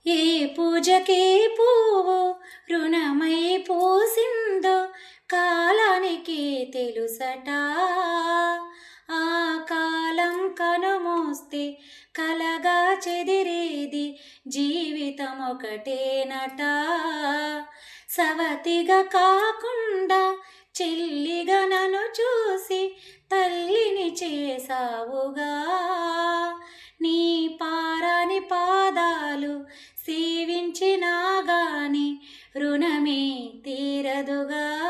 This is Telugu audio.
ఏ పూజకే పువ్వు రుణమై పూసిందో కాలానికి తెలుసట. ఆ కాలం కనుమూస్తే కలగా చెదిరేది జీవితం ఒకటేనట. సవతిగా కాకుండా చెల్లిగా నన్ను చూసి తల్లిని చేసావుగా. నీ పారాని పాదాలు సేవించినా గాని రుణమే తీరదుగా.